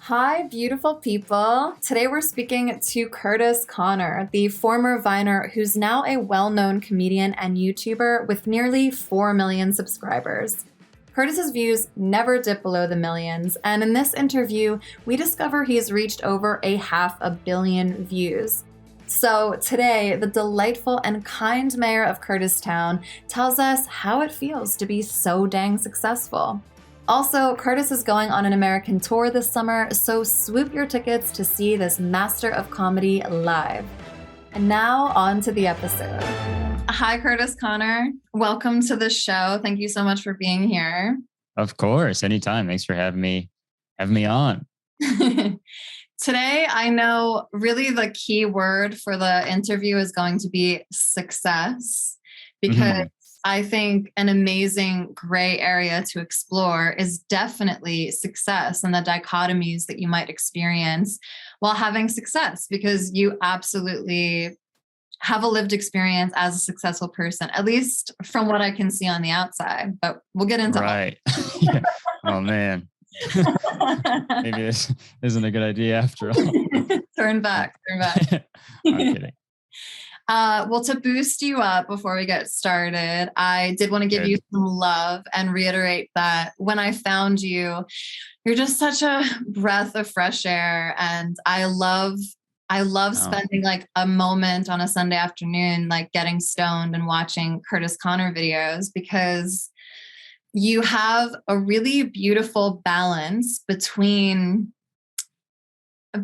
Hi, beautiful people. Today we're speaking to Kurtis Connor, the former Viner who's now a well-known comedian and YouTuber with nearly 4 million subscribers. Kurtis's views never dip below the millions, and in this interview, we discover he's reached over 500 million views. So today, the delightful and kind mayor of Kurtistown tells us how it feels to be so dang successful. Also, Kurtis is going on an American tour this summer, so swoop your tickets to see this master of comedy live. And now, on to the episode. Hi, Kurtis Connor. Welcome to the show. Thank you so much for being here. Of course, anytime. Thanks for having me on. Today, I know really the key word for the interview is going to be success, because I think an amazing gray area to explore is definitely success and the dichotomies that you might experience while having success, because you absolutely have a lived experience as a successful person, at least from what I can see on the outside, but we'll get into Right. Yeah. Oh man. Maybe this isn't a good idea after all. Turn back. I'm kidding. Well, to boost you up before we get started, I did want to give you some love and reiterate that when I found you, you're just such a breath of fresh air. And I love spending like a moment on a Sunday afternoon, like getting stoned and watching Kurtis Connor videos, because you have a really beautiful balance between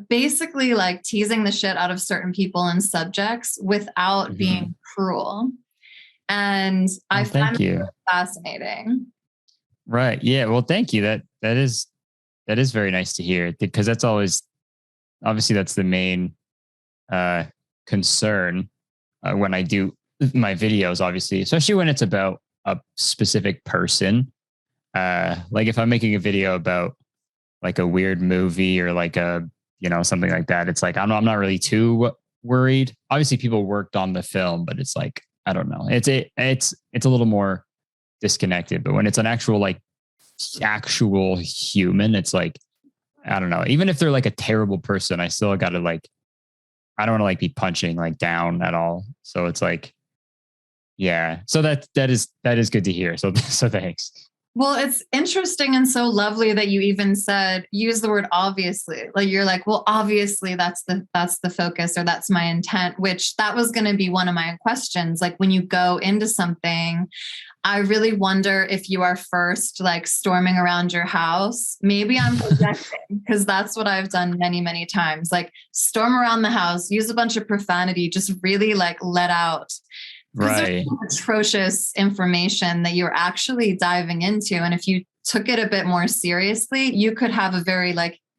basically like teasing the shit out of certain people and subjects without being cruel. And I find it really fascinating. Right. Yeah. Well, thank you. That is very nice to hear, because that's always, obviously that's the main concern when I do my videos, obviously, especially when it's about a specific person. Like if I'm making a video about like a weird movie or like something like that, it's like I'm not really too worried. Obviously, people worked on the film, but it's like I don't know. It's a little more disconnected. But when it's an actual human, it's like I don't know. Even if they're like a terrible person, I still got to I don't want to be punching down at all. So it's like, yeah. So that is good to hear. So thanks. Well, it's interesting and so lovely that you even use the word obviously. Like you're like, well, obviously that's the focus, or that's my intent, which that was going to be one of my questions. Like when you go into something, I really wonder if you are first storming around your house. Maybe I'm projecting, because that's what I've done many, many times. Like storm around the house, use a bunch of profanity, just really let out. Right. There's atrocious information that you're actually diving into. And if you took it a bit more seriously, you could have a very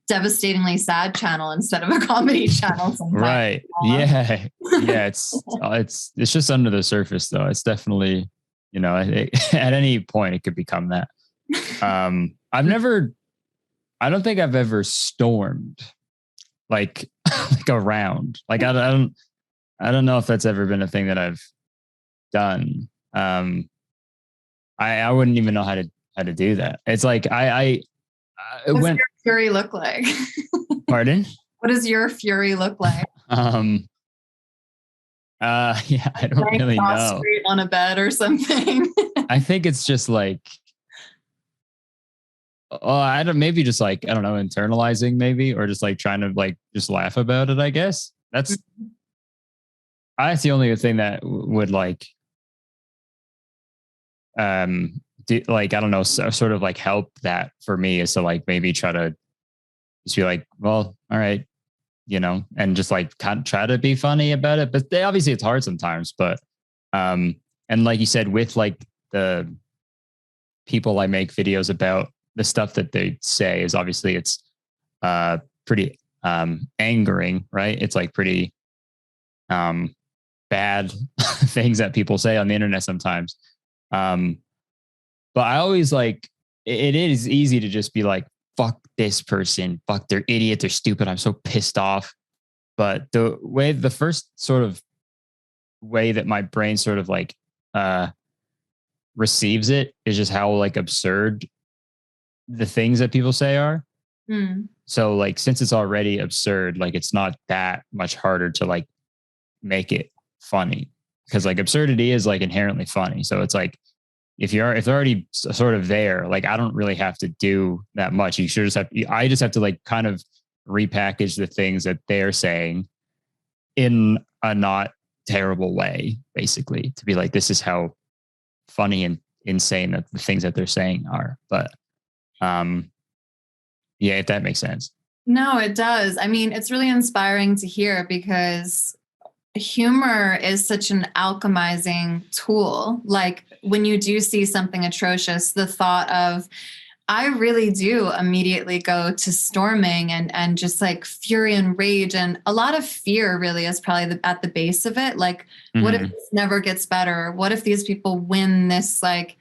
devastatingly sad channel instead of a comedy channel sometimes. Right. Yeah. Yeah. It's just under the surface though. It's definitely, at any point it could become that. I don't think I've ever stormed around. I don't know if that's ever been a thing that I've done. I wouldn't even know how to do that. It's like What's your fury look like? Pardon? What does your fury look like? Yeah, I don't really know. On a bed or something. I think it's just I don't know, internalizing maybe, or just trying to just laugh about it, I guess. That's the only thing that would I don't know, sort of help that for me, is to maybe try to just be well, all right, and just try to be funny about it. But obviously it's hard sometimes, but and like you said, with the people I make videos about, the stuff that they say is obviously it's pretty angering, right? It's pretty bad things that people say on the internet sometimes. But I always it is easy to just be fuck this person, fuck, they're idiot, they're stupid, I'm so pissed off. But the first sort of way that my brain sort of receives it is just how absurd the things that people say are. Mm. So like, since it's already absurd, like it's not that much harder to like make it funny, because like absurdity is like inherently funny. So it's like, if they're already sort of there, like I don't really have to do that much. You should just have, I just have to like kind of repackage the things that they're saying in a not terrible way, basically, to be like, this is how funny and insane that the things that they're saying are. But yeah, if that makes sense. No, it does. I mean, it's really inspiring to hear because humor is such an alchemizing tool. Like when you do see something atrocious, the thought of, I really do immediately go to storming and just like fury and rage. And a lot of fear really is probably at the base of it. Like, what if this never gets better? What if these people win this, like,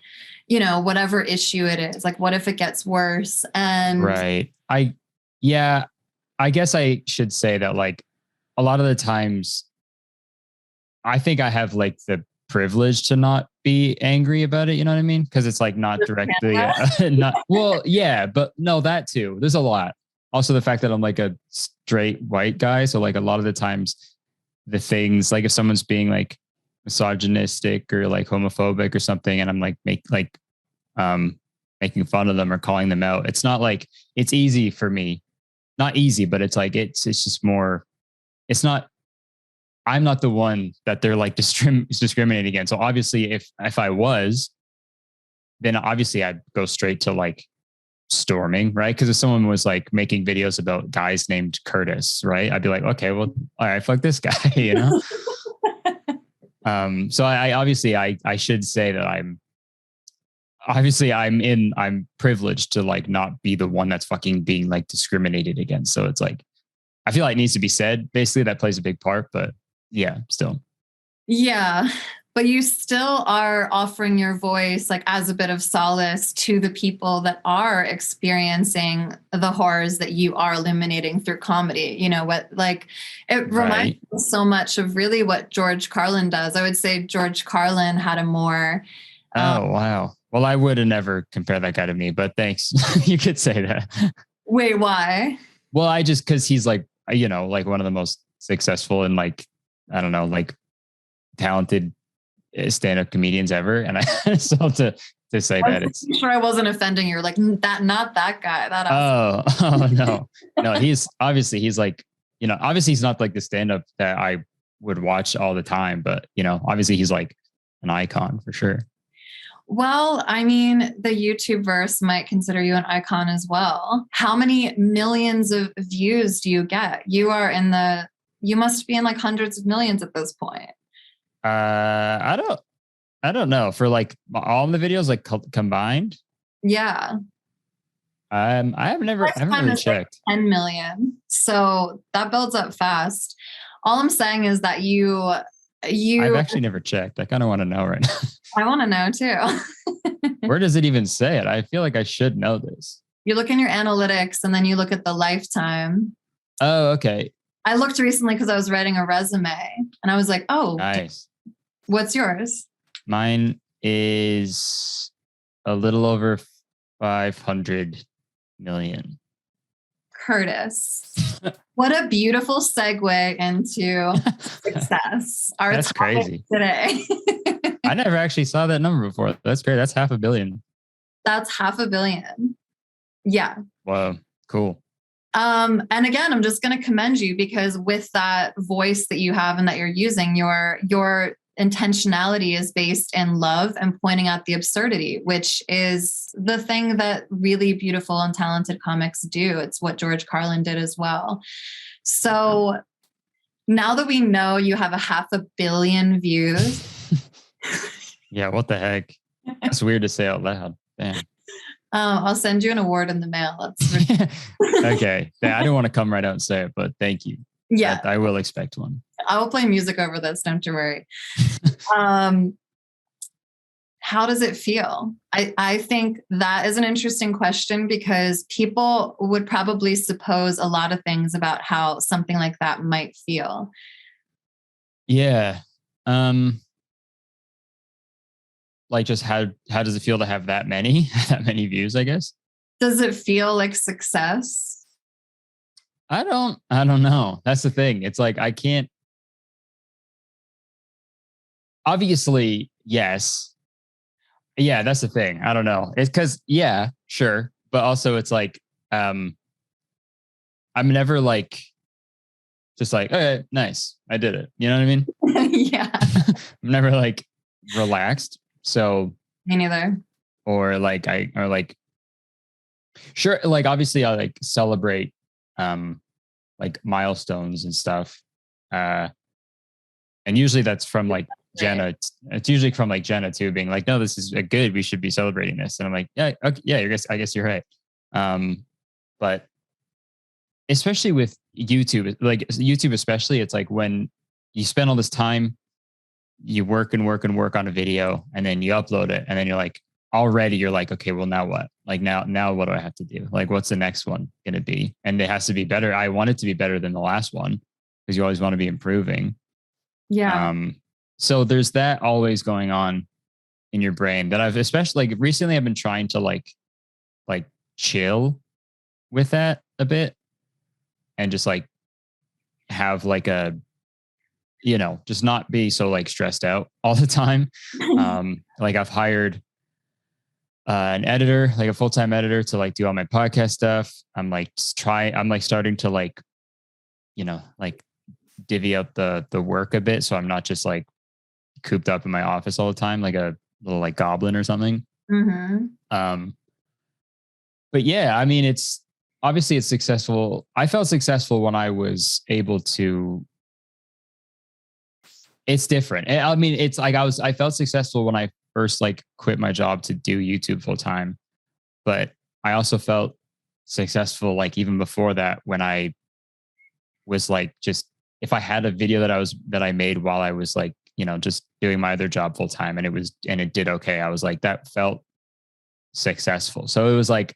you know, whatever issue it is? Like, what if it gets worse? And right. Yeah, I guess I should say that like a lot of the times I think I have like the privilege to not be angry about it. You know what I mean? Because it's like not directly, not well, yeah, but no, that too. There's a lot. Also, the fact that I'm like a straight white guy, so like a lot of the times, the things like if someone's being like misogynistic or like homophobic or something, and I'm like making fun of them or calling them out, it's not like it's easy for me. Not easy, but it's like it's just more. It's not. I'm not the one that they're like discriminating against. So obviously, if I was, then obviously I'd go straight to like storming, right? Because if someone was like making videos about guys named Kurtis, right? I'd be like, okay, well, all right, fuck this guy, you know. So I obviously I should say that I'm privileged to like not be the one that's fucking being like discriminated against. So it's like I feel like it needs to be said. Basically, that plays a big part, but yeah, still. yeah, but you still are offering your voice like as a bit of solace to the people that are experiencing the horrors that you are illuminating through comedy. You know what, like it reminds me so much of really what George Carlin does. I would say George Carlin had a more oh wow. Well, I would have never compared that guy to me, but thanks. You could say that. Wait, why? Well, I just because he's like, you know, like one of the most successful and like, I don't know, like talented stand-up comedians ever. And I so to say that it's sure I wasn't offending you. Like that, not that guy. That oh no. He's like, you know, obviously he's not like the stand-up that I would watch all the time, but you know, obviously he's like an icon for sure. Well, I mean, the YouTube verse might consider you an icon as well. How many millions of views do you get? You must be in like hundreds of millions at this point. I don't know for like all the videos like combined. Yeah. I haven't really checked. Like 10 million. So that builds up fast. All I'm saying is that I've actually never checked. I kind of want to know right now. I want to know too. Where does it even say it? I feel like I should know this. You look in your analytics and then you look at the lifetime. Oh, okay. I looked recently because I was writing a resume and I was like, oh, nice. What's yours? Mine is a little over 500 million. Kurtiss. What a beautiful segue into success. That's crazy. Today. I never actually saw that number before. That's great. That's 500 million. That's 500 million. Yeah. Wow. Cool. And again, I'm just going to commend you because with that voice that you have and that you're using, your intentionality is based in love and pointing out the absurdity, which is the thing that really beautiful and talented comics do. It's what George Carlin did as well. So now that we know you have 500 million views. Yeah, what the heck? That's weird to say out loud. Damn. I'll send you an award in the mail. Okay. I don't want to come right out and say it, but thank you. Yeah. I will expect one. I will play music over this. Don't you worry. How does it feel? I think that is an interesting question because people would probably suppose a lot of things about how something like that might feel. Yeah. Like just how does it feel to have that many views, I guess? Does it feel like success? I don't know. That's the thing. It's like, I can't, obviously, yes. Yeah, that's the thing. I don't know. It's because, yeah, sure. But also it's like, um, I'm never like, just like, okay, nice. I did it. You know what I mean? Yeah. I'm never like relaxed. So, Me neither. or like, sure. Like, obviously I like celebrate, like milestones and stuff. Uh, and usually that's from like Right. Jenna. It's usually from like Jenna too, being like, no, this is a good. We should be celebrating this. And I'm like, yeah, okay, yeah. I guess you're right. But especially with YouTube, like YouTube, especially, it's like when you spend all this time, you work and work and work on a video, and then you upload it, and then you're like, okay, well, now what? Like now what do I have to do? Like, what's the next one going to be? And it has to be better. I want it to be better than the last one because you always want to be improving. Yeah. So there's that always going on in your brain that I've, especially like recently, I've been trying to like chill with that a bit and just like have like a, just not be so like stressed out all the time. Like I've hired an editor, like a full-time editor to like do all my podcast stuff. I'm like starting to like, like divvy up the work a bit. So I'm not just like cooped up in my office all the time, like a little like goblin or something. Mm-hmm. But yeah, I mean, it's obviously it's successful. I felt successful when I was able to. It's different. I mean, it's like I felt successful when I first like quit my job to do YouTube full time, but I also felt successful like even before that when I was like just if I had a video that I made while I was like, just doing my other job full time and it did okay. I was like, that felt successful. So it was like,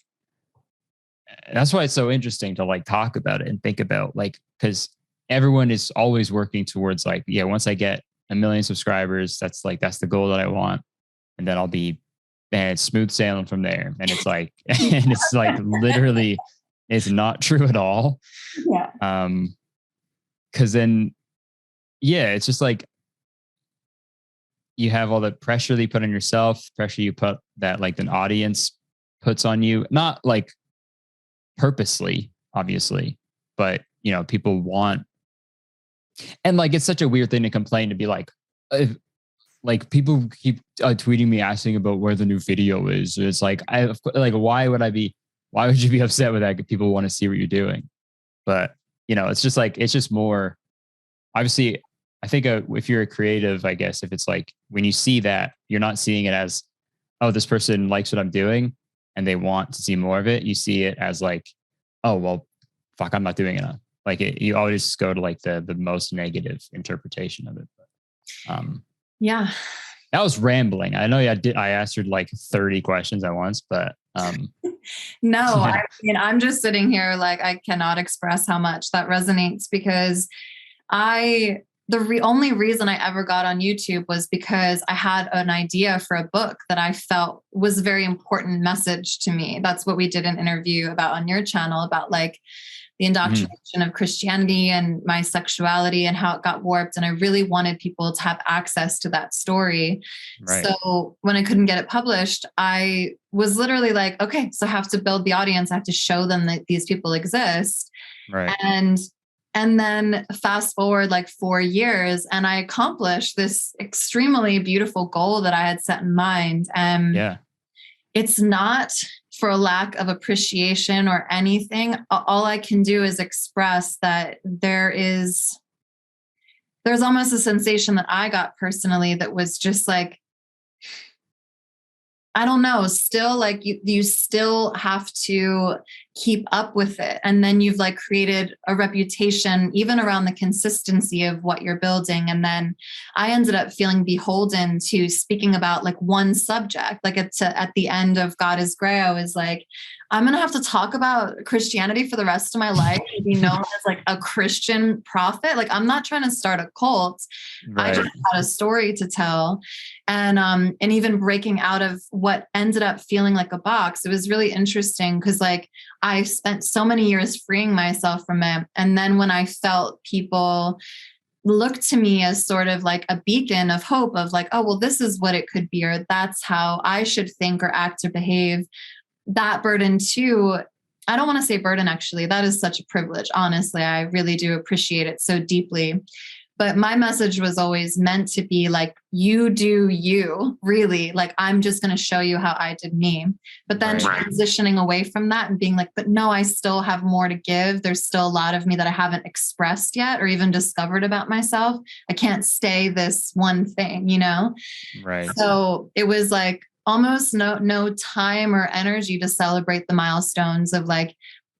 that's why it's so interesting to like talk about it and think about like, because everyone is always working towards like, yeah, once I get 1 million subscribers, that's the goal that I want. And then I'll be, and it's smooth sailing from there. And it's like, and it's like literally, it's not true at all. Yeah. Cause then, yeah, it's just like, you have all the pressure that you put on yourself, pressure you put that like an audience puts on you, not like purposely, obviously, but people want, and like it's such a weird thing to complain to be like people keep tweeting me asking about where the new video is. It's like why would you be upset with that if people want to see what you're doing? But it's just like it's just more obviously. I think if you're a creative, I guess if it's like when you see that, you're not seeing it as, oh, this person likes what I'm doing and they want to see more of it. You see it as like, oh, well, fuck, I'm not doing enough. Like you always go to like the most negative interpretation of it. But, yeah. that was rambling. I know I answered like 30 questions at once, but no, yeah. I mean, I'm just sitting here like I cannot express how much that resonates because the only reason I ever got on YouTube was because I had an idea for a book that I felt was a very important message to me. That's what we did an interview about on your channel about like the indoctrination of Christianity and my sexuality and how it got warped. And I really wanted people to have access to that story. Right. So when I couldn't get it published, I was literally like, okay, so I have to build the audience. I have to show them that these people exist. Right. And then fast forward like 4 years and I accomplished this extremely beautiful goal that I had set in mind. Yeah. It's not for a lack of appreciation or anything. All I can do is express that there's almost a sensation that I got personally that was just like, I don't know, still like you still have to keep up with it. And then you've like created a reputation even around the consistency of what you're building. And then I ended up feeling beholden to speaking about like one subject. Like at the end of God is Gray, I was like, I'm going to have to talk about Christianity for the rest of my life. be known as like a Christian prophet. Like, I'm not trying to start a cult. I just had a story to tell. And even breaking out of what ended up feeling like a box, it was really interesting because like I spent so many years freeing myself from it. And then when I felt people look to me as sort of like a beacon of hope of like, oh, well, this is what it could be, or that's how I should think or act or behave. That burden too, I don't want to say burden, actually. That is such a privilege. Honestly, I really do appreciate it so deeply. But my message was always meant to be like, you do you, really. Like, I'm just going to show you how I did me. But then transitioning away from that and being like, but no, I still have more to give. There's still a lot of me that I haven't expressed yet or even discovered about myself. I can't stay this one thing, you know? Right. So it was like almost no time or energy to celebrate the milestones of like,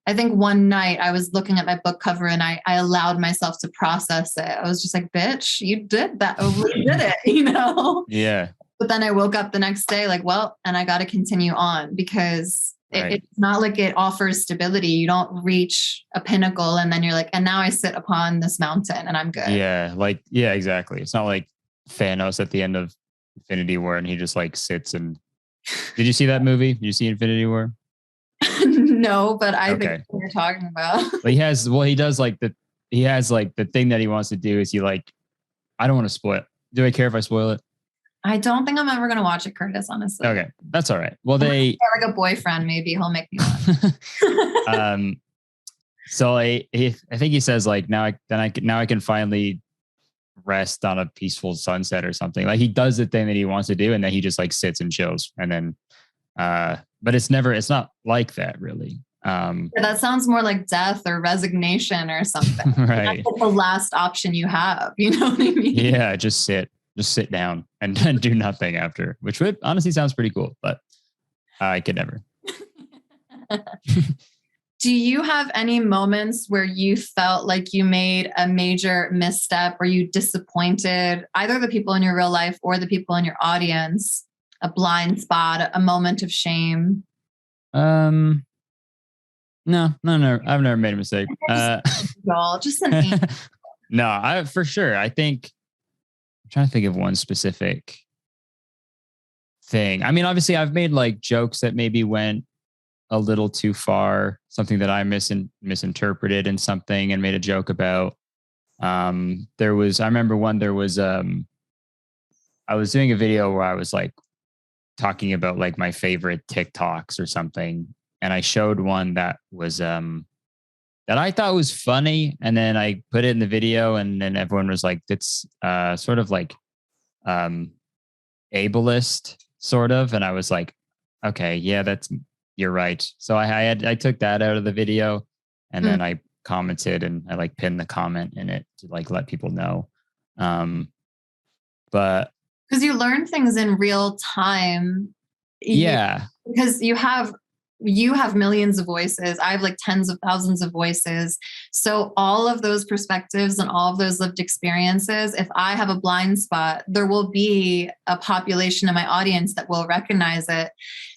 I think one night I was looking at my book cover and I allowed myself to process it. I was just like, bitch, you did that. Oh, you did it, you know? Yeah. But then I woke up the next day like, well, and I got to continue on because it's not like it offers stability. You don't reach a pinnacle and then you're like, and now I sit upon this mountain and I'm good. Yeah. Like, yeah, exactly. It's not like Thanos at the end of Infinity War and he just like sits and did you see that movie? Did you see Infinity War? No, but I think what you're talking about. But he has the thing that he wants to do is I don't want to spoil it. Do I care if I spoil it? I don't think I'm ever going to watch it, Kurtis, honestly. Okay. That's all right. Well, like a boyfriend, maybe he'll make me watch. So I think he says like, now I can finally rest on a peaceful sunset or something. Like he does the thing that he wants to do. And then he just like sits and chills. And then, but it's not like that really. That sounds more like death or resignation or something. Right. That's the last option you have. You know what I mean? Yeah. Just sit down and do nothing after, which would honestly sounds pretty cool, but I could never. Do you have any moments where you felt like you made a major misstep or you disappointed either the people in your real life or the people in your audience? A blind spot, a moment of shame? No. I've never made a mistake. Just an angel. No, for sure. I think I'm trying to think of one specific thing. I mean, obviously I've made like jokes that maybe went a little too far, something that I misinterpreted in something and made a joke about. I remember I was doing a video where I was like talking about like my favorite TikToks or something. And I showed one that was, that I thought was funny. And then I put it in the video and then everyone was like, it's sort of like ableist sort of. And I was like, okay, yeah, you're right. So I took that out of the video and then I commented and I like pinned the comment in it to like let people know. But because you learn things in real time. Yeah. Because you have millions of voices. I have like tens of thousands of voices. So all of those perspectives and all of those lived experiences, if I have a blind spot, there will be a population in my audience that will recognize it.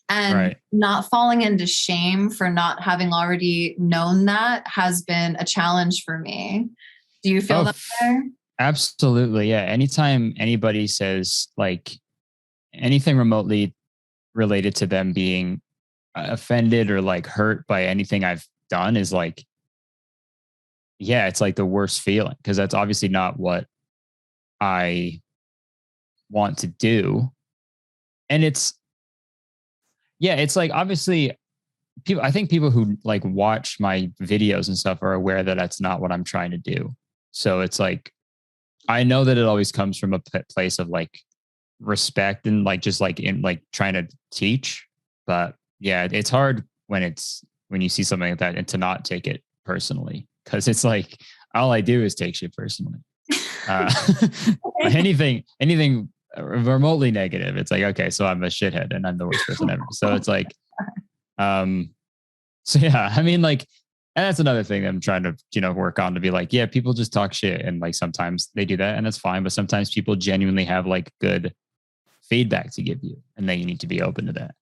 And not falling into shame for not having already known that has been a challenge for me. Do you feel that way? Absolutely. Yeah. Anytime anybody says like anything remotely related to them being offended or like hurt by anything I've done is like, yeah, it's like the worst feeling because that's obviously not what I want to do. And it's like, obviously I think people who like watch my videos and stuff are aware that that's not what I'm trying to do. So it's like, I know that it always comes from a place of like respect and like just like in like trying to teach. But yeah, it's hard when you see something like that and to not take it personally because it's like all I do is take shit personally. Anything remotely negative, it's like, okay, so I'm a shithead and I'm the worst person ever. So it's like, so yeah, I mean, like, and that's another thing that I'm trying to, work on to be like, yeah, people just talk shit. And like, sometimes they do that and that's fine. But sometimes people genuinely have like good feedback to give you. And then you need to be open to that.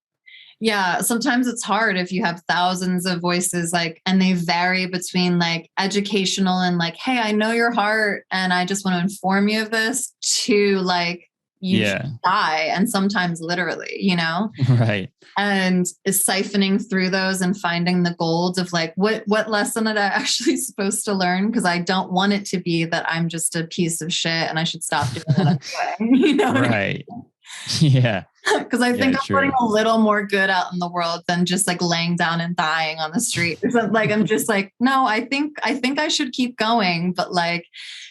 Yeah, sometimes it's hard if you have thousands of voices, like, and they vary between like educational and like, hey, I know your heart and I just want to inform you of this, to like, you should Yeah. die. And sometimes literally, you know, Right. and is siphoning through those and finding the gold of like, what lesson am I actually supposed to learn? Because I don't want it to be that I'm just a piece of shit and I should stop doing what I'm doing. You know what I mean? Right. Yeah. Because I think Yeah, I'm putting true. a little more good out in the world than just like laying down and dying on the street. So, like, I'm just like, no, I think I should keep going, but like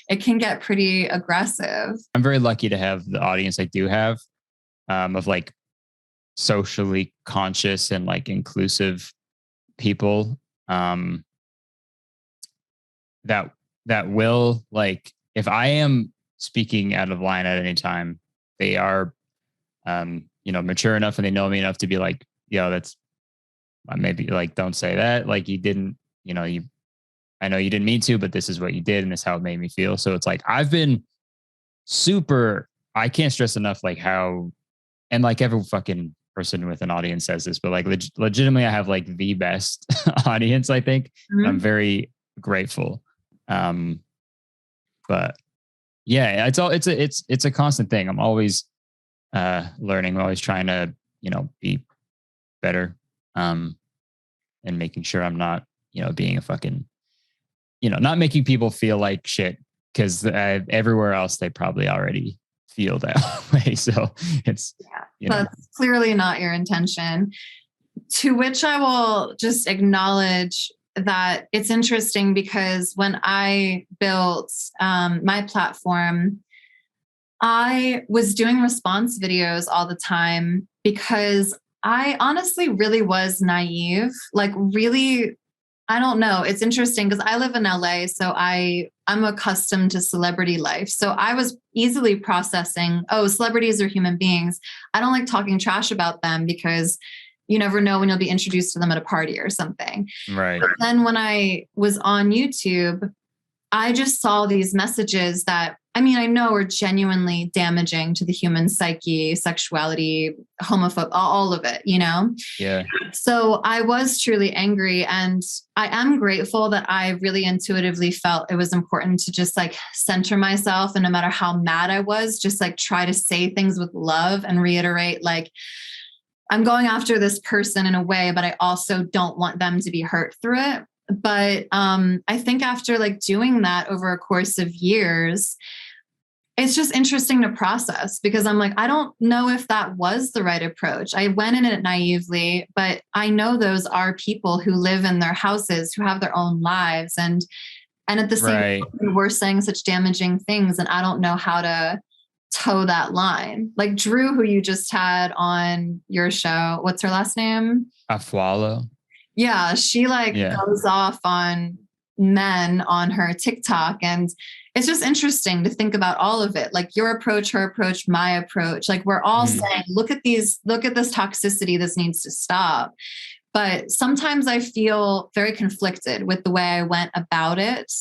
it can get pretty aggressive. I'm very lucky to have the audience I do have, of like socially conscious and like inclusive people, um, that will, like, if I am speaking out of line at any time, they are, mature enough and they know me enough to be like, yo, that's maybe like, don't say that. Like you didn't, I know you didn't mean to, but this is what you did. And this is how it made me feel. So it's like, I've been I can't stress enough, like how, and like every fucking person with an audience says this, but like legitimately, I have like the best audience, I think. Mhm. I'm very grateful. Um, but yeah, it's a constant thing. I'm always learning. I'm always trying to, be better, and making sure I'm not, being a fucking, not making people feel like shit, because everywhere else they probably already feel that way. So it's, That's clearly not your intention. To which I will just acknowledge that it's interesting because when I built my platform, I was doing response videos all the time because I honestly really was naive. Like, really, I don't know. It's interesting because I live in LA, so I'm accustomed to celebrity life. So I was easily processing, oh, celebrities are human beings. I don't like talking trash about them because you never know when you'll be introduced to them at a party or something. right. But then when I was on YouTube, I just saw these messages that, I mean, I know are genuinely damaging to the human psyche, sexuality, homophobe, all of it, you know? Yeah. So I was truly angry. And I am grateful that I really intuitively felt it was important to just like center myself. And no matter how mad I was, just like try to say things with love and reiterate, like, I'm going after this person in a way, but I also don't want them to be hurt through it. But I think after like doing that over a course of years, it's just interesting to process because I'm like, I don't know if that was the right approach. I went in it naively, but I know those are people who live in their houses, who have their own lives. And at the same Right. time, we're saying such damaging things. And I don't know how to toe that line. Like Drew, who you just had on your show, what's her last name? Afwalo. Yeah, she like Yeah. goes off on men on her TikTok. And it's just interesting to think about all of it. Like your approach, her approach, my approach. Like we're all saying, look at this toxicity, this needs to stop. But sometimes I feel very conflicted with the way I went about it.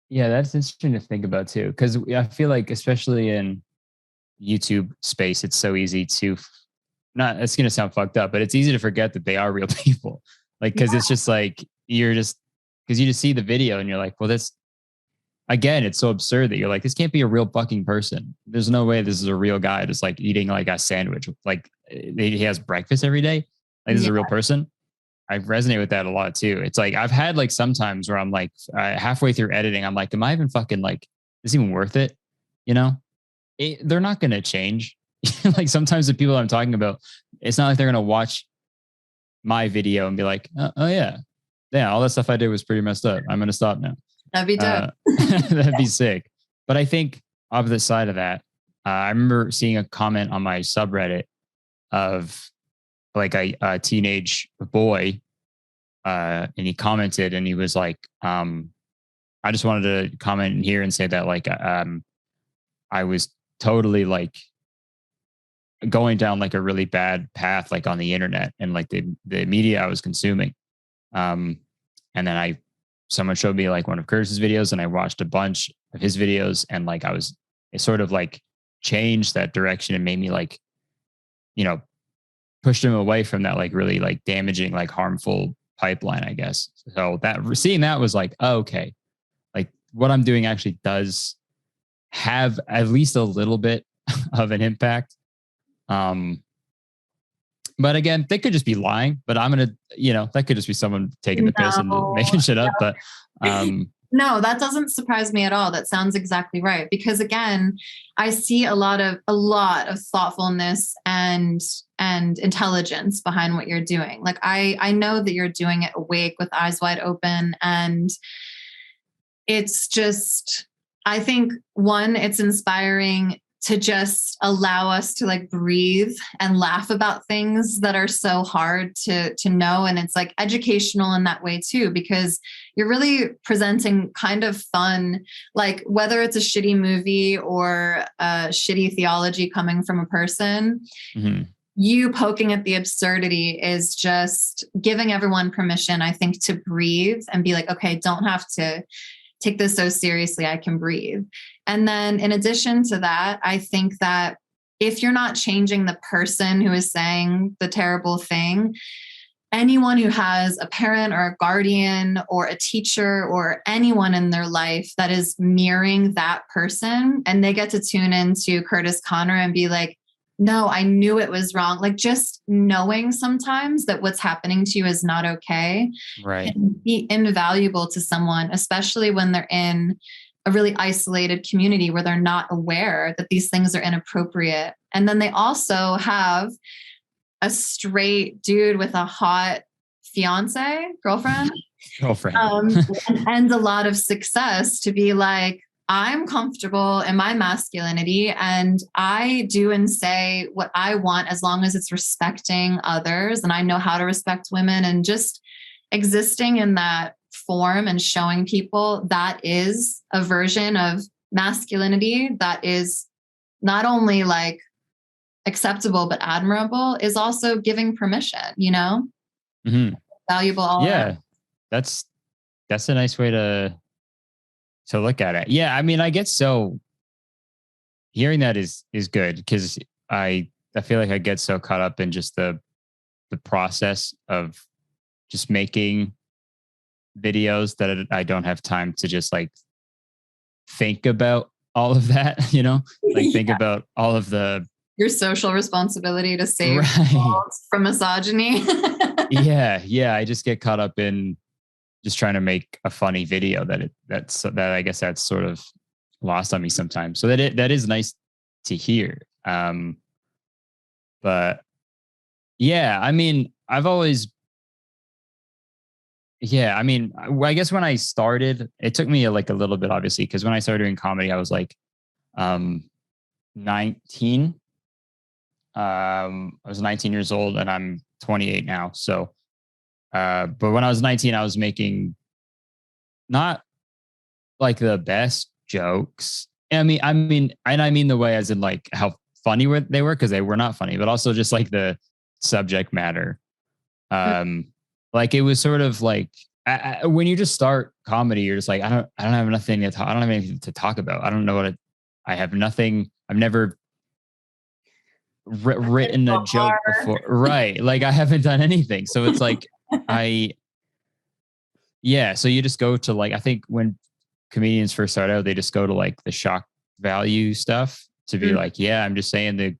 Yeah, that's interesting to think about too. Because I feel like, especially in YouTube space, it's so easy to not, it's going to sound fucked up, but it's easy to forget that they are real people. Like, because it's just like, because you just see the video and you're like, well, that's, again, it's so absurd that you're like, this can't be a real fucking person. There's no way this is a real guy just like eating like a sandwich. Like he has breakfast every day. Like this is a real person. I resonate with that a lot too. It's like, I've had like sometimes where I'm like halfway through editing, I'm like, am I even fucking like, is it even worth it? You know, they're not going to change. Like sometimes the people I'm talking about, it's not like they're going to watch my video and be like, oh yeah, all that stuff I did was pretty messed up. I'm going to stop now. That'd be dope. That'd be sick. But I think opposite side of that, I remember seeing a comment on my subreddit of like a teenage boy, and he commented and he was like, I just wanted to comment in here and say that like, I was totally like going down like a really bad path, like on the internet and like the media I was consuming. And then someone showed me like one of Kurtiss's videos and I watched a bunch of his videos and like it sort of like changed that direction and made me like, pushed him away from that like really like damaging, like harmful pipeline, I guess. So that seeing that was like, oh, okay, like what I'm doing actually does have at least a little bit of an impact. But again, they could just be lying, but I'm going to, that could just be someone taking the piss and making shit up. But, no, that doesn't surprise me at all. That sounds exactly right. Because again, I see a lot of thoughtfulness and intelligence behind what you're doing. Like I know that you're doing it awake with eyes wide open. And it's just, I think one, it's inspiring to just allow us to like breathe and laugh about things that are so hard to know. And it's like educational in that way too, because you're really presenting kind of fun, like whether it's a shitty movie or a shitty theology coming from a person, you poking at the absurdity is just giving everyone permission, I think, to breathe and be like, okay, don't have to take this so seriously, I can breathe. And then in addition to that, I think that if you're not changing the person who is saying the terrible thing, anyone who has a parent or a guardian or a teacher or anyone in their life that is mirroring that person, and they get to tune into Kurtis Conner and be like, no, I knew it was wrong. Like just knowing sometimes that what's happening to you is not okay. Right. Can be invaluable to someone, especially when they're in a really isolated community where they're not aware that these things are inappropriate. And then they also have a straight dude with a hot girlfriend, and a lot of success to be like, I'm comfortable in my masculinity and I do and say what I want as long as it's respecting others. And I know how to respect women, and just existing in that form and showing people that is a version of masculinity that is not only like acceptable, but admirable, is also giving permission, valuable. All yeah. That's a nice way to look at it. Yeah. I mean, I get so hearing that is good, because I feel like I get so caught up in just the process of just making videos that I don't have time to just like think about all of that, like think about all of your social responsibility to save the world from misogyny. Yeah. I just get caught up in just trying to make a funny video that I guess that's sort of lost on me sometimes. So that is nice to hear. But yeah, I mean, I guess when I started, it took me like a little bit, obviously, because when I started doing comedy, I was like 19. I was 19 years old and I'm 28 now. So, but when I was 19, I was making not like the best jokes. I mean the way as in like how funny they were, because they were not funny, but also just like the subject matter. Like it was sort of like when you just start comedy, you're just like, I don't have nothing to talk. I don't have anything to talk about. I don't know I have nothing. I've never written a joke before. Right. Like I haven't done anything. So it's like, so you just go to like, I think when comedians first start out, they just go to like the shock value stuff to be like, yeah, I'm just saying the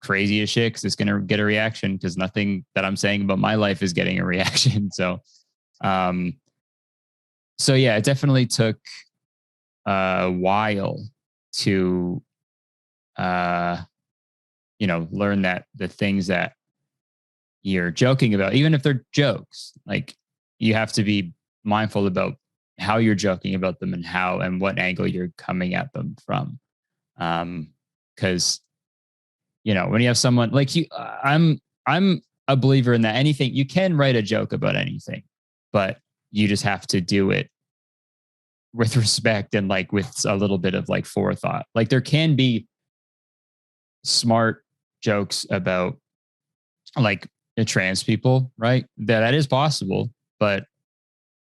craziest shit because it's going to get a reaction, because nothing that I'm saying about my life is getting a reaction. So yeah, it definitely took a while to, learn that the things that you're joking about, even if they're jokes, like you have to be mindful about how you're joking about them and what angle you're coming at them from. Because, when you have someone like you, I'm a believer in that anything, you can write a joke about anything, but you just have to do it with respect and like with a little bit of like forethought. Like there can be smart jokes about like trans people, right? That is possible, but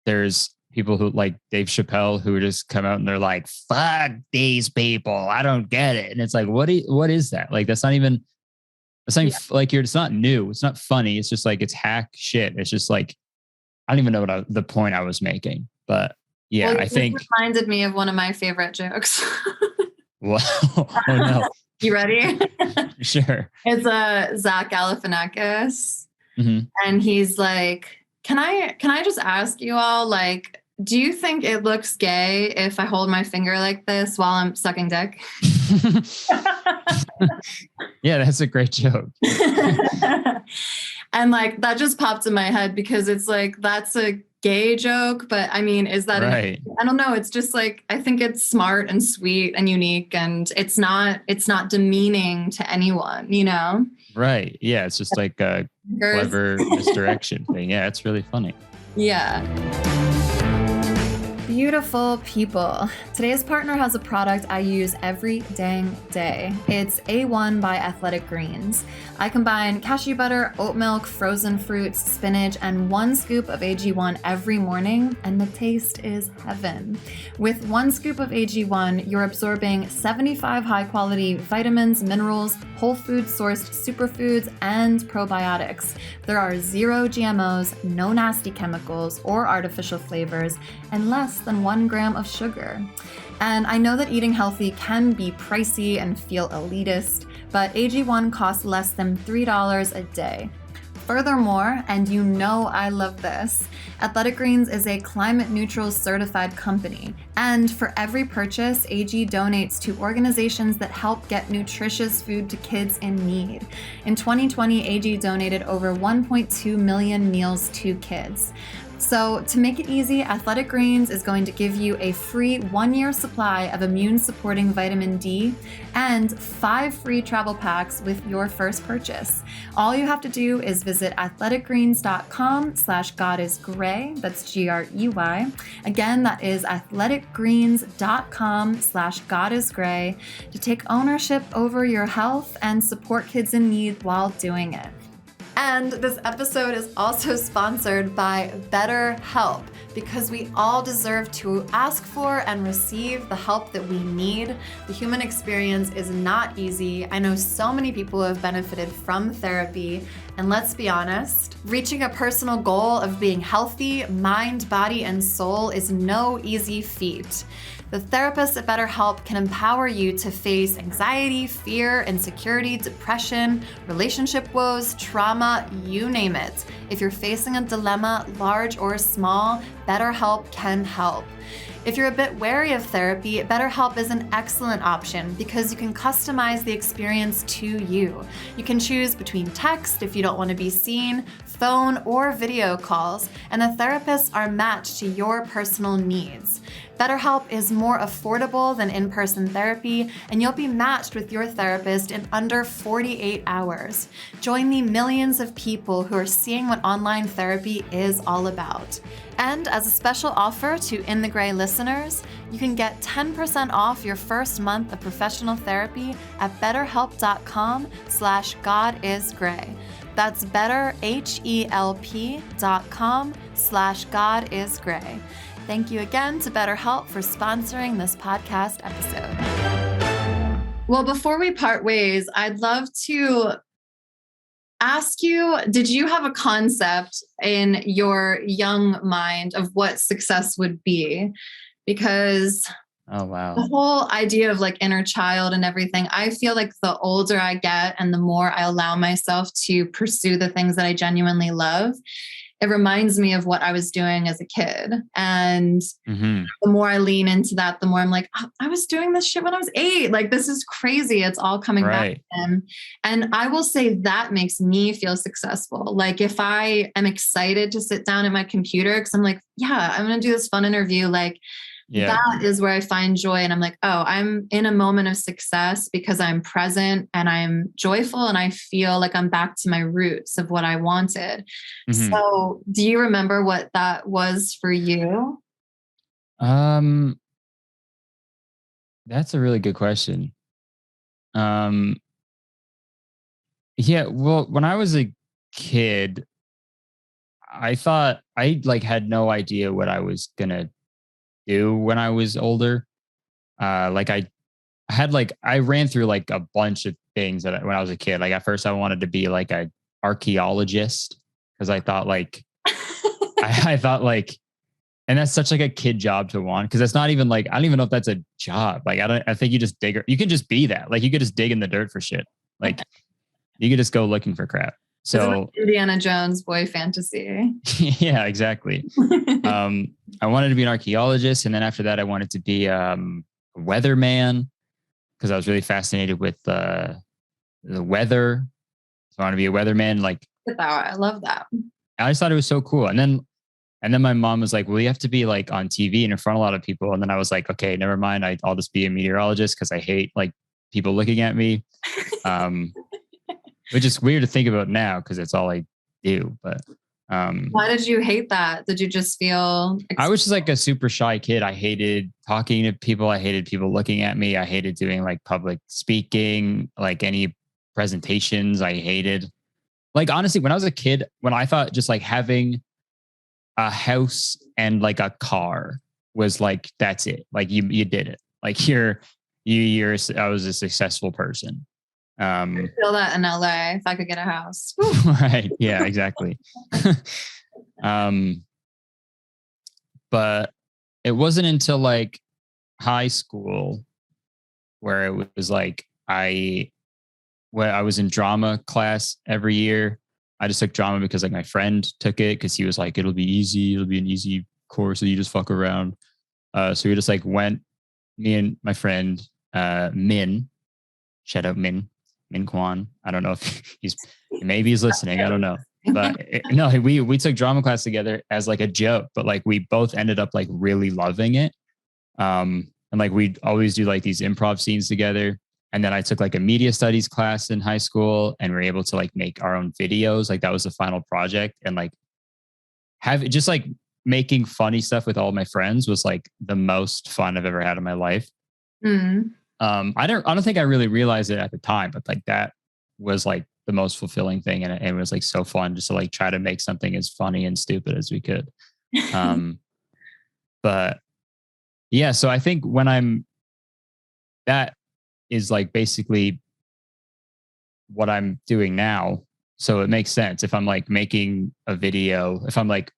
there's people who like Dave Chappelle who just come out and they're like, fuck these people, I don't get it. And it's like, what is that? Like, that's not even It's like, it's not new. It's not funny. It's just like, it's hack shit. It's just like, I don't even know what the point I was making, but yeah, well, I think reminded me of one of my favorite jokes. Well, oh no. You ready? Sure. It's Zach Galifianakis. Mm-hmm. And he's like, can I just ask you all, like, do you think it looks gay if I hold my finger like this while I'm sucking dick? Yeah, that's a great joke. And like, that just popped in my head because it's like, that's a gay joke. But I mean, is that right? I don't know. It's just like, I think it's smart and sweet and unique, and it's not demeaning to anyone, you know? Right. Yeah. It's just like a clever misdirection thing. Yeah. It's really funny. Yeah. Beautiful people. Today's partner has a product I use every dang day. It's A1 by Athletic Greens. I combine cashew butter, oat milk, frozen fruits, spinach, and 1 scoop of AG1 every morning, and the taste is heaven. With 1 scoop of AG1, you're absorbing 75 high-quality vitamins, minerals, whole food sourced superfoods, and probiotics. There are 0 GMOs, no nasty chemicals or artificial flavors, and less than 1 gram of sugar. And I know that eating healthy can be pricey and feel elitist, but AG1 costs less than $3 a day. Furthermore, and you know I love this, Athletic Greens is a climate neutral certified company. And for every purchase, AG donates to organizations that help get nutritious food to kids in need. In 2020, AG donated over 1.2 million meals to kids. So to make it easy, Athletic Greens is going to give you a free 1-year supply of immune-supporting vitamin D and 5 free travel packs with your first purchase. All you have to do is visit athleticgreens.com/godisgray, that's Grey. Again, that is athleticgreens.com/godisgray to take ownership over your health and support kids in need while doing it. And this episode is also sponsored by BetterHelp, because we all deserve to ask for and receive the help that we need. The human experience is not easy. I know so many people who have benefited from therapy, and let's be honest, reaching a personal goal of being healthy, mind, body, and soul is no easy feat. The therapists at BetterHelp can empower you to face anxiety, fear, insecurity, depression, relationship woes, trauma, you name it. If you're facing a dilemma, large or small, BetterHelp can help. If you're a bit wary of therapy, BetterHelp is an excellent option because you can customize the experience to you. You can choose between text if you don't want to be seen, phone, or video calls, and the therapists are matched to your personal needs. BetterHelp is more affordable than in-person therapy, and you'll be matched with your therapist in under 48 hours. Join the millions of people who are seeing what online therapy is all about. And as a special offer to In the Gray listeners, you can get 10% off your first month of professional therapy at betterhelp.com/godisgray. That's betterhelp.com/godisgray. Thank you again to BetterHelp for sponsoring this podcast episode. Well, before we part ways, I'd love to ask you, did you have a concept in your young mind of what success would be? Because oh, wow, the whole idea of like inner child and everything, I feel like the older I get and the more I allow myself to pursue the things that I genuinely love, it reminds me of what I was doing as a kid. And the more I lean into that, the more I'm like, oh, I was doing this shit when I was 8. Like, this is crazy. It's all coming back again. And I will say that makes me feel successful. Like, if I am excited to sit down at my computer, because I'm like, yeah, I'm going to do this fun interview. Like, that is where I find joy. And I'm like, oh, I'm in a moment of success because I'm present and I'm joyful and I feel like I'm back to my roots of what I wanted. So do you remember what that was for you? That's a really good question. Yeah, well, when I was a kid, I thought I had no idea what I was going to do when I was older. I ran through a bunch of things that when I was a kid. Like at first I wanted to be like a archaeologist because I thought like, I thought like, and that's such like a kid job to want. Cause that's not even like, I don't even know if that's a job. Like, I think you just dig, you can just be that. Like you could just dig in the dirt for shit. Like you could just go looking for crap. So Indiana Jones boy fantasy. yeah, exactly. I wanted to be an archaeologist. And then after that, I wanted to be a weatherman because I was really fascinated with the weather. So I want to be a weatherman. Like, I love that. I just thought it was so cool. And then my mom was like, well, you have to be like on TV and in front of a lot of people. And then I was like, okay, never mind. I'll just be a meteorologist because I hate like people looking at me. Which is weird to think about now because it's all I do. But why did you hate that? Did you just feel I was just like a super shy kid. I hated talking to people. I hated people looking at me. I hated doing like public speaking, like any presentations. I hated, like, honestly, when I was a kid, when I thought just like having a house and like a car was like, that's it. Like you did it. Like I was a successful person. I feel that in LA if I could get a house. Right. Yeah, exactly. But it wasn't until like high school where it was like when I was in drama class every year. I just took drama because like my friend took it because he was like, it'll be easy. It'll be an easy course. So you just fuck around. So we just like went, me and my friend, Min, shout out Min Kwan. I don't know if maybe he's listening. I don't know. But no, we took drama class together as like a joke, but like we both ended up like really loving it. And like we'd always do like these improv scenes together. And then I took like a media studies class in high school and we're able to like make our own videos. Like that was the final project. And like have just like making funny stuff with all my friends was like the most fun I've ever had in my life. Mm. I don't think I really realized it at the time, but like that was like the most fulfilling thing. And it was like so fun just to like try to make something as funny and stupid as we could. But yeah, so I think that is like basically what I'm doing now. So it makes sense if I'm like making a video, if I'm like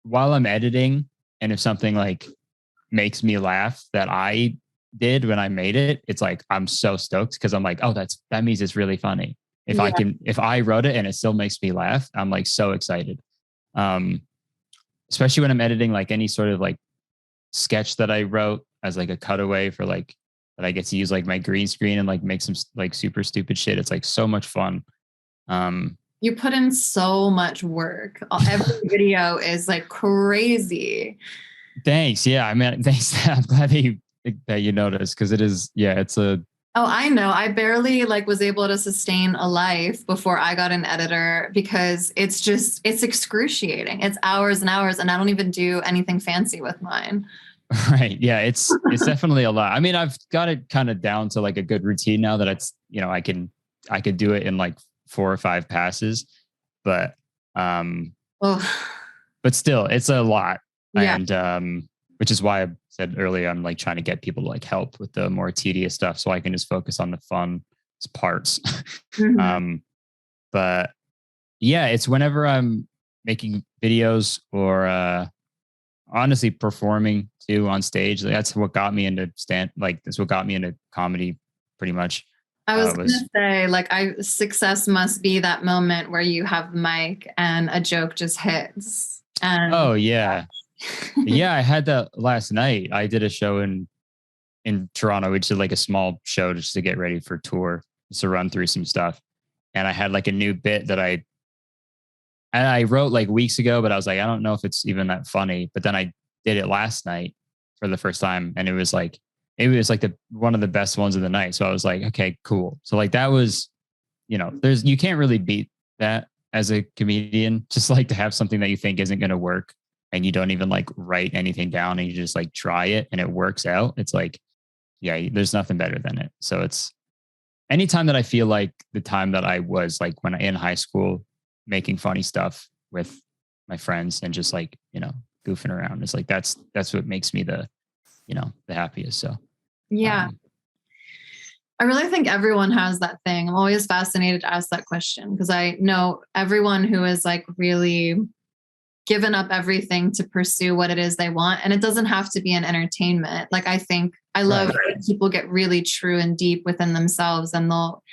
while I'm editing and if something like makes me laugh that I did when I made it, it's like I'm so stoked because I'm like, oh, that means it's really funny. If I wrote it and it still makes me laugh, I'm like so excited. Especially when I'm editing like any sort of like sketch that I wrote as like a cutaway for like that I get to use like my green screen and like make some like super stupid shit. It's like so much fun. You put in so much work. Every video is like crazy. Thanks. Yeah. I mean, thanks. I'm glad that you noticed because it is. Yeah, it's a. Oh, I know. I barely like was able to sustain a life before I got an editor because it's excruciating. It's hours and hours, and I don't even do anything fancy with mine. Right. Yeah. It's definitely a lot. I mean, I've got it kind of down to like a good routine now that it's, I could do it in like 4 or 5 passes, but still it's a lot. Yeah. And which is why I said earlier, I'm like trying to get people to like help with the more tedious stuff so I can just focus on the fun parts. Mm-hmm. But yeah, it's whenever I'm making videos or honestly performing too on stage. That's what got me into that's what got me into comedy pretty much. I was going to say, like, success must be that moment where you have the mic and a joke just hits. And oh yeah. Yeah, I had that last night. I did a show in Toronto. We did like a small show just to get ready for tour, just to run through some stuff. And I had like a new bit that I wrote like weeks ago, but I was like, I don't know if it's even that funny. But then I did it last night for the first time, and it was like one of the best ones of the night. So I was like, okay, cool. So like that was, you can't really beat that as a comedian. Just like to have something that you think isn't going to work, and you don't even like write anything down, and you just like try it, and it works out. It's like, yeah, there's nothing better than it. So it's anytime that I feel like the time that I was like when in high school, making funny stuff with my friends and just like, goofing around. It's like, that's what makes me the happiest. So, yeah. I really think everyone has that thing. I'm always fascinated to ask that question because I know everyone who is like really given up everything to pursue what it is they want. And it doesn't have to be an entertainment. Like I think I love when people get really true and deep within themselves and they'll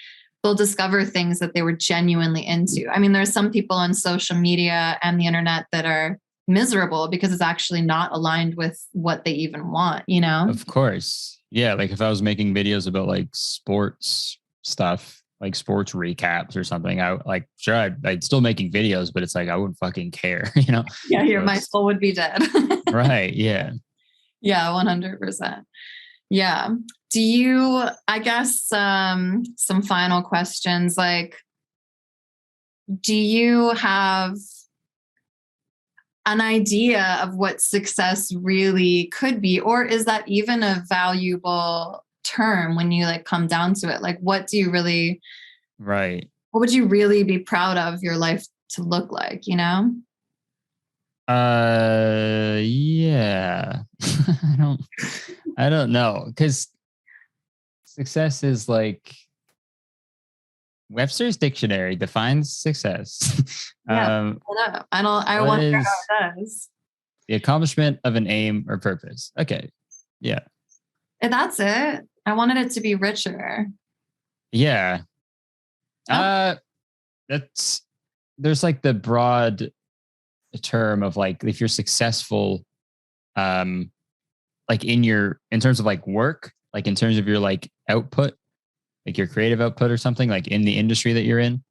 discover things that they were genuinely into. I mean, there's some people on social media and the internet that are miserable because it's actually not aligned with what they even want, you know? Of course. Yeah. Like if I was making videos about like sports stuff, like sports recaps or something, I like, sure, I'd still making videos, but it's like, I wouldn't fucking care, you know? Yeah, my soul would be dead. Right. Yeah. Yeah, 100%. Yeah. Do you, I guess, some final questions, like, do you have an idea of what success really could be? Or is that even a valuable term when you like come down to it? Like, what do you really, right. what would you really be proud of your life to look like, you know? Yeah. I don't know. Because success is like Webster's dictionary defines success. Yeah. I what wonder is how it does. the accomplishment of an aim or purpose? Okay. Yeah. And that's it. I wanted it to be richer. Yeah. Oh. That's there's like the broad term of like if you're successful, like in terms of like work, like in terms of your like output, like your creative output or something, like in the industry that you're in,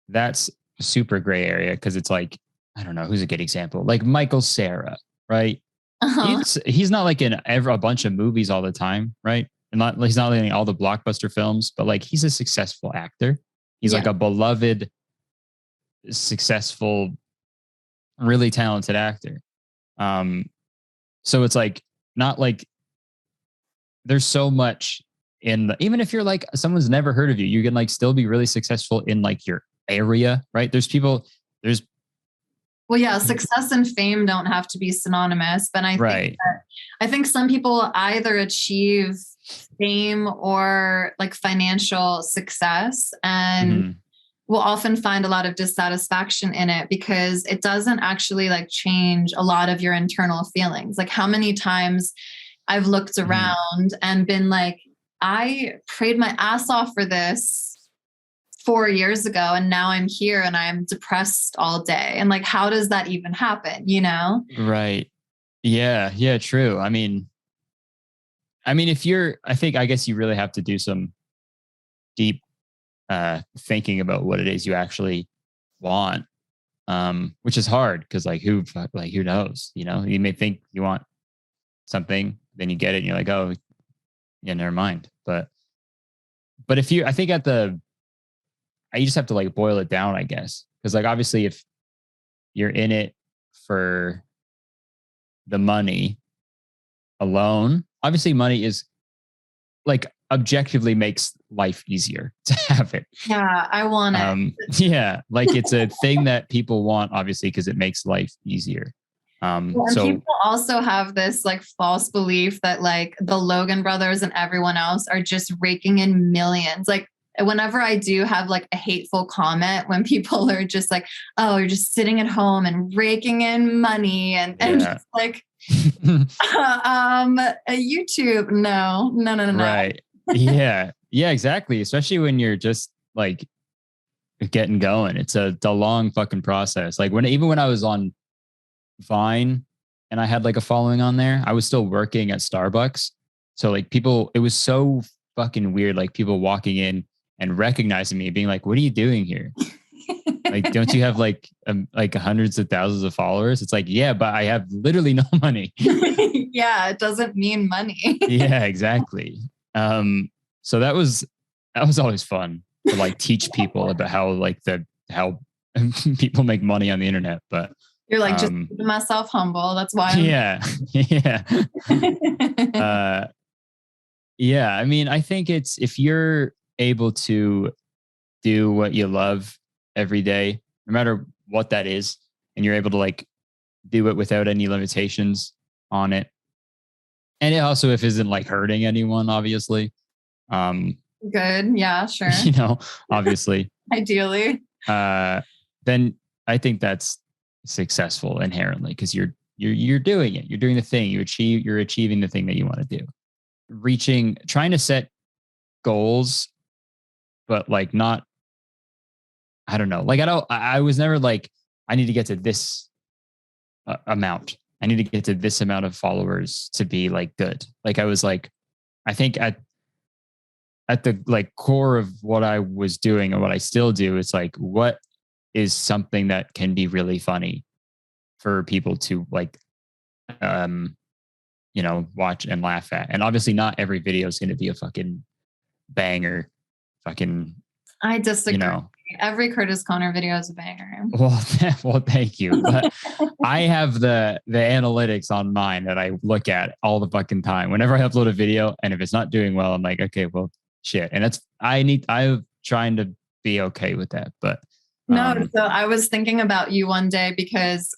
that's a super gray area because it's like, I don't know, who's a good example? Like Michael Cera, right? Uh-huh. He's not like in a bunch of movies all the time, right? And he's not in all the blockbuster films, but like he's a successful actor. He's like a beloved, successful, really talented actor. So it's like not like there's so much even if you're like someone's never heard of you, you can like still be really successful in like your area, right? There's Well, yeah, success and fame don't have to be synonymous, but I think some people either achieve fame or like financial success and will often find a lot of dissatisfaction in it because it doesn't actually like change a lot of your internal feelings. Like how many times I've looked around and been like, I prayed my ass off for this 4 years ago and now I'm here and I'm depressed all day. And like, how does that even happen? You know? right. Yeah. Yeah. True. I mean, I guess you really have to do some deep thinking about what it is you actually want, which is hard because who knows? You know, you may think you want something, then you get it, and you're like, oh, yeah, never mind. But if you, I think you just have to like boil it down, I guess, because like obviously if you're in it for the money alone, obviously money is like objectively makes life easier to have it. Yeah, I want it. Yeah, like it's a thing that people want, obviously, because it makes life easier. And So people also have this like false belief that like the Logan brothers and everyone else are just raking in millions. Like whenever I do have like a hateful comment when people are just like, oh, you're just sitting at home and raking in money and just like YouTube. No. Right. Yeah. Yeah, exactly. Especially when you're just like getting going. It's a long fucking process. Like even when I was on Vine and I had like a following on there, I was still working at Starbucks. So like it was so fucking weird. Like people walking in and recognizing me being like, what are you doing here? Like, don't you have like hundreds of thousands of followers? It's like, yeah, but I have literally no money. Yeah, it doesn't mean money. Yeah, exactly. So that was always fun to like teach people about how people make money on the internet. But you're like, just keeping myself humble. That's why. Yeah. Yeah. I mean, I think it's if you're able to do what you love every day, no matter what that is, and you're able to like do it without any limitations on it. And it also, if it isn't like hurting anyone, obviously, Good. Yeah, sure. Obviously, Ideally. then I think that's successful inherently because you're doing it. You're doing the thing. You're achieving the thing that you want to do. Trying to set goals, but like not, I don't know. Like I was never like, I need to get to this amount. I need to get to this amount of followers to be like good. Like I was like, I think at the like core of what I was doing and what I still do, it's like, what is something that can be really funny for people to like, watch and laugh at. And obviously not every video is going to be a fucking banger. Fucking, I disagree. Every Kurtis Conner video is a banger. Well, thank you. But I have the analytics on mine that I look at all the fucking time. Whenever I upload a video, and if it's not doing well, I'm like, okay, well, shit. And I'm trying to be okay with that. But no, so I was thinking about you one day because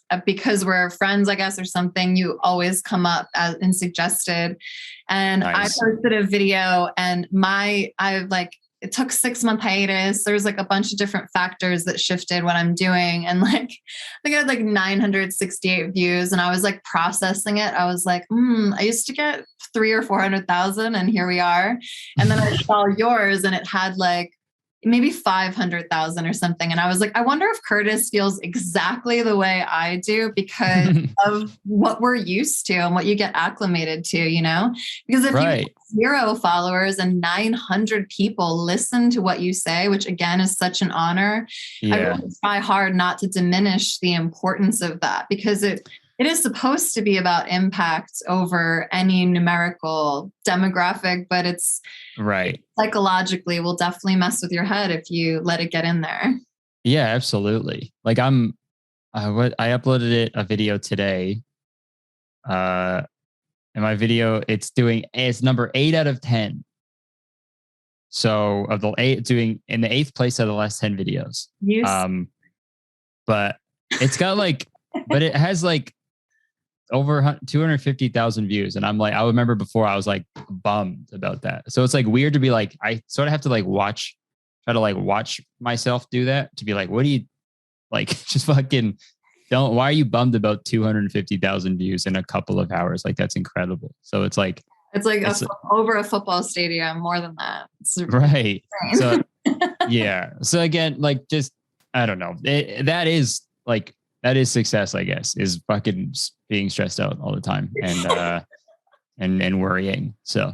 we're friends, I guess, or something. You always come up and suggested, and nice. I posted a video, and it took 6-month hiatus. There's like a bunch of different factors that shifted what I'm doing. And like, I think I had like 968 views, and I was like processing it. I was like, I used to get 300,000 or 400,000, and here we are. And then I saw yours, and it had like maybe 500,000 or something. And I was like, I wonder if Kurtis feels exactly the way I do because of what we're used to and what you get acclimated to, because if you have 0 followers and 900 people listen to what you say, which again is such an honor, I really try hard not to diminish the importance of that because it is supposed to be about impact over any numerical demographic, but it's psychologically will definitely mess with your head if you let it get in there. Yeah, absolutely. Like I uploaded a video today. And my video, it's number 8 out of 10. So of the 8, doing in the 8th place out of the last 10 videos. But it's got like, but it has like over 250,000 views. And I'm like, I remember before I was like bummed about that. So it's like weird to be like, I sort of have to like try to like watch myself do that to be like, what do you like, just fucking why are you bummed about 250,000 views in a couple of hours? Like, that's incredible. So it's like over a football stadium, more than that. Right. So yeah. So again, like, just, I don't know. That is success, I guess, is fucking being stressed out all the time and worrying. So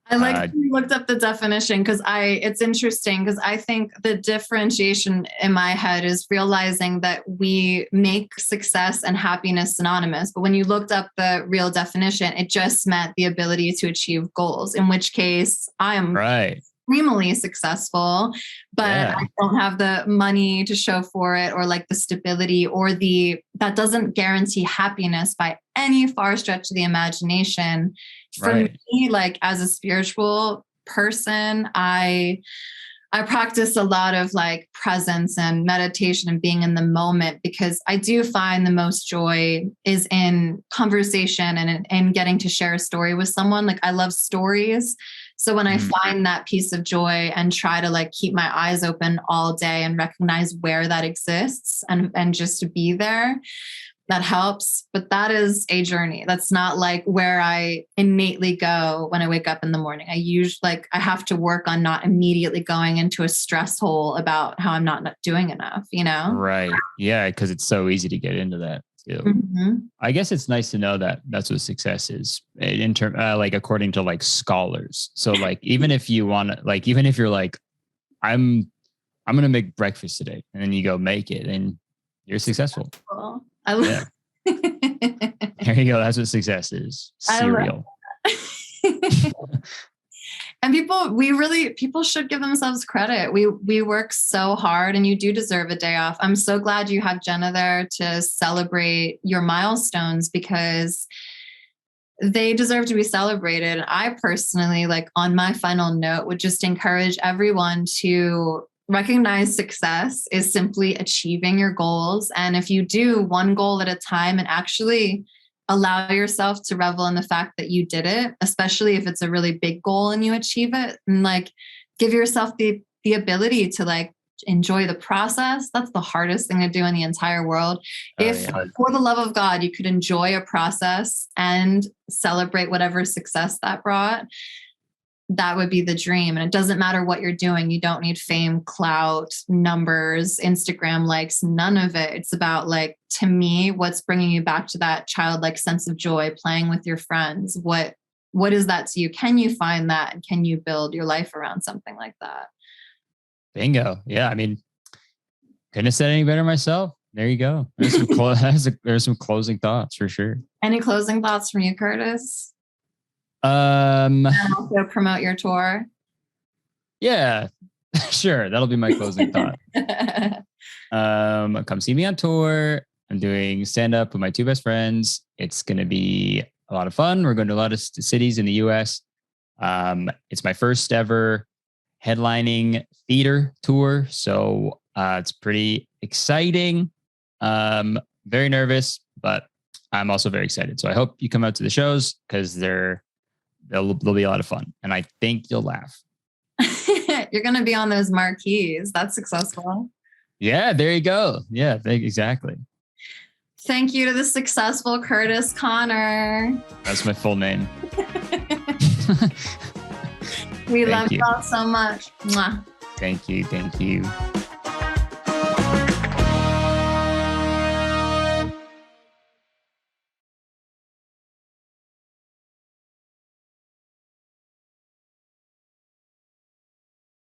I like you looked up the definition because it's interesting because I think the differentiation in my head is realizing that we make success and happiness synonymous. But when you looked up the real definition, it just meant the ability to achieve goals, in which case I am extremely successful, but I don't have the money to show for it or like the stability or that doesn't guarantee happiness by any far stretch of the imagination. For me, like as a spiritual person, I practice a lot of like presence and meditation and being in the moment because I do find the most joy is in conversation and in getting to share a story with someone. Like I love stories. So when I find that piece of joy and try to like keep my eyes open all day and recognize where that exists and just to be there, that helps. But that is a journey. That's not like where I innately go when I wake up in the morning. I have to work on not immediately going into a stress hole about how I'm not doing enough, Right. Yeah. Because it's so easy to get into that too. Mm-hmm. I guess it's nice to know that that's what success is in term, like according to like scholars. So like, even if you want to, like, even if you're like, I'm going to make breakfast today and then you go make it and you're successful. Cool. There you go. That's what success is. Cereal. And people should give themselves credit. We work so hard and you do deserve a day off. I'm so glad you have Jenna there to celebrate your milestones because they deserve to be celebrated. I personally, like on my final note, would just encourage everyone to recognize success is simply achieving your goals. And if you do one goal at a time and actually allow yourself to revel in the fact that you did it, especially if it's a really big goal and you achieve it, and like give yourself the ability to like enjoy the process. That's the hardest thing to do in the entire world. If for the love of God, you could enjoy a process and celebrate whatever success that brought, that would be the dream. And it doesn't matter what you're doing. You don't need fame, clout, numbers, Instagram likes, none of it. It's about like, to me, what's bringing you back to that childlike sense of joy, playing with your friends. What is that to you? Can you find that? And can you build your life around something like that? Bingo. Yeah. I mean, couldn't have said any better myself. There you go. There's some closing thoughts for sure. Any closing thoughts from you, Kurtis? And also promote your tour. Yeah, sure. That'll be my closing thought. Come see me on tour. I'm doing stand-up with my two best friends. It's going to be a lot of fun. We're going to a lot of cities in the US. It's my first ever headlining theater tour. So it's pretty exciting. Very nervous, but I'm also very excited. So I hope you come out to the shows because they'll be a lot of fun. And I think you'll laugh. You're going to be on those marquees. That's successful. Yeah, there you go. Yeah, exactly. Thank you to the successful Kurtis Connor. That's my full name. We love you all so much. Mwah. Thank you.